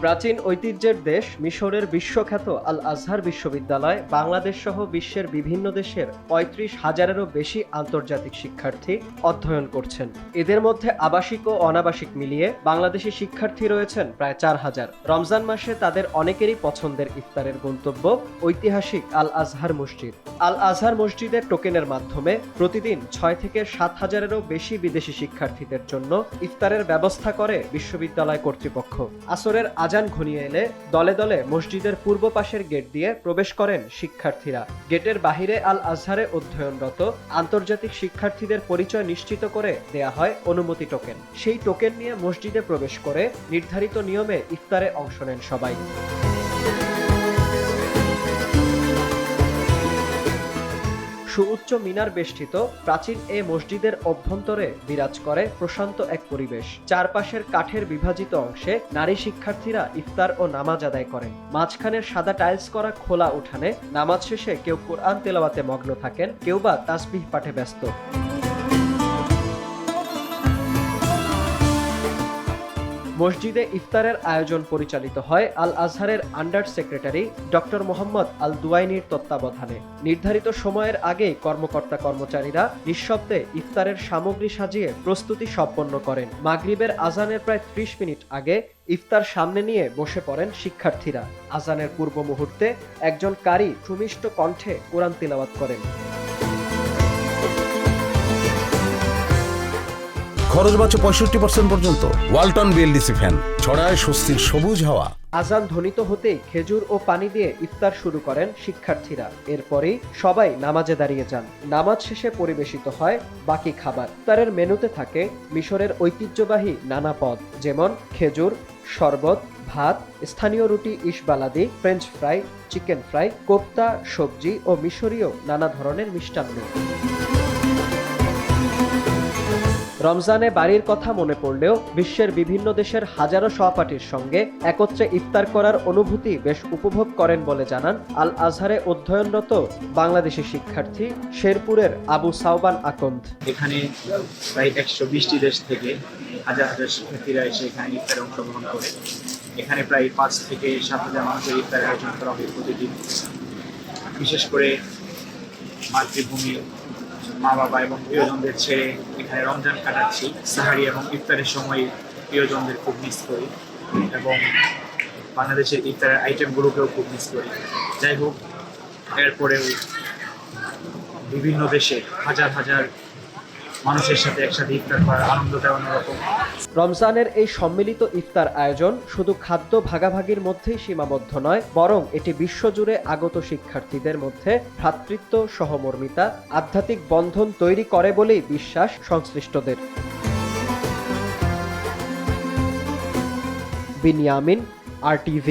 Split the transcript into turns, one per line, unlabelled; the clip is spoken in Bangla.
প্রাচীন ঐতিহ্যের দেশ মিশরের বিশ্বখ্যাত আল আজহার বিশ্ববিদ্যালয় বাংলাদেশ সহ বিশ্বের বিভিন্ন দেশের ৩৫,০০০-এরও বেশি আন্তর্জাতিক শিক্ষার্থী অধ্যয়ন করছেন। এদের মধ্যে আবাসিক ও অনাবাসিক মিলিয়ে বাংলাদেশি শিক্ষার্থী রয়েছেন প্রায় ৪,০০০। রমজান মাসে তাদের অনেকেরই পছন্দের ইফতারের গন্তব্য ঐতিহাসিক আল আজহার মসজিদ। আল আজহার মসজিদের টোকেনের মাধ্যমে প্রতিদিন ৬ থেকে ৭,০০০-এরও বেশি বিদেশি শিক্ষার্থীদের জন্য ইফতারের ব্যবস্থা করে বিশ্ববিদ্যালয় কর্তৃপক্ষ। আসরের আজান ঘনিয়ে এলে দলে দলে মসজিদের পূর্ব পাশের গেট দিয়ে প্রবেশ করেন শিক্ষার্থীরা। গেটের বাহিরে আল আজহারে অধ্যয়নরত আন্তর্জাতিক শিক্ষার্থীদের পরিচয় নিশ্চিত করে দেয়া হয় অনুমতি টোকেন। সেই টোকেন নিয়ে মসজিদে প্রবেশ করে নির্ধারিত নিয়মে ইফতারে অংশ নেন সবাই। সুউচ্চ মিনার বেষ্টিত প্রাচীন এ মসজিদের অভ্যন্তরে বিরাজ করে প্রশান্ত এক পরিবেশ। চারপাশের কাঠের বিভাজিত অংশে নারী শিক্ষার্থীরা ইফতার ও নামাজ আদায় করেন। মাঝখানের সাদা টাইলস করা খোলা উঠানে নামাজ শেষে কেউ কোরআন তেলাওয়াতে মগ্ন থাকেন, কেউ বা তাসবিহ পাঠে ব্যস্ত। মসজিদে ইফতারের আয়োজন পরিচালিত হয় আল আজহারের আন্ডার সেক্রেটারি ডক্টর মোহাম্মদ আল দুয়াইনির তত্ত্বাবধানে। নির্ধারিত সময়ের আগেই কর্মকর্তা কর্মচারীরা নিঃশব্দে ইফতারের সামগ্রী সাজিয়ে প্রস্তুতি সম্পন্ন করেন। মাগরিবের আজানের প্রায় ৩০ মিনিট আগে ইফতার সামনে নিয়ে বসে পড়েন শিক্ষার্থীরা। আজানের পূর্ব মুহূর্তে একজন কারি সুমিষ্ট কণ্ঠে কোরআন তিলাওয়াত করেন।
খরচ বাঁচে ৬৫% পর্যন্ত। ওয়ালটন বিএলডিসি ফ্যান ছড়ায় স্বস্তির সবুজ হাওয়া।
আজান ধ্বনিত হতেই খেজুর ও পানি দিয়ে ইফতার শুরু করেন শিক্ষার্থীরা। এরপরেই সবাই নামাজে দাঁড়িয়ে যান। নামাজ শেষে পরিবেশিত হয় বাকি খাবার। ইফতারের মেনুতে থাকে মিশরের ঐতিহ্যবাহী নানা পদ, যেমন খেজুর, শরবত, ভাত, স্থানীয় রুটি ইশবালাদি, ফ্রেঞ্চ ফ্রাই, চিকেন ফ্রাই, কোপ্তা, সবজি ও মিশরীয় নানা ধরনের মিষ্টান্ন। রমজানে বাড়ির কথা মনে পড়লেও বিশ্বের বিভিন্ন দেশের হাজারো সহপাঠীর সঙ্গে একত্রে ইফতার করার অনুভূতি বেশ উপভোগ করেন বলে জানান আল আজহারে অধ্যয়নরত বাংলাদেশি শিক্ষার্থী শেরপুরের আবু সাওবান আকন্দ।
এখানে প্রায় ১২০টি দেশ থেকে হাজার হাজার শিক্ষার্থীরা এসে এখানে ইফতারে অংশগ্রহণ করে। এখানে প্রায় ৫ থেকে ৭,০০০ মানুষের ইফতারের আয়োজন করা হয় প্রতিদিন। বিশেষ করে মাতৃভূমি, মা বাবা এবং প্রিয়জনদের ছেড়ে এখানে রমজান কাটাচ্ছি। সাহারি এবং ইফতারের সময় প্রিয়জনদের খুব মিস করি এবং বাংলাদেশের ইফতারের আইটেমগুলোকেও খুব মিস করি। যাই হোক, এরপরেও বিভিন্ন দেশে হাজার হাজার মানুষের সাথে একসাথে ইফতার করার আনন্দটা অন্যরকম।
রমজানের এই সম্মিলিত ইফতার আয়োজন শুধু খাদ্য ভাগাভাগির মধ্যেই সীমাবদ্ধ নয়, বরং এটি বিশ্বজুড়ে আগত শিক্ষার্থীদের মধ্যে ভ্রাতৃত্ব, সহমর্মিতা, আধ্যাত্মিক বন্ধন তৈরি করে বলেই বিশ্বাস সংশ্লিষ্টদের। বিনিয়ামিন, RTV।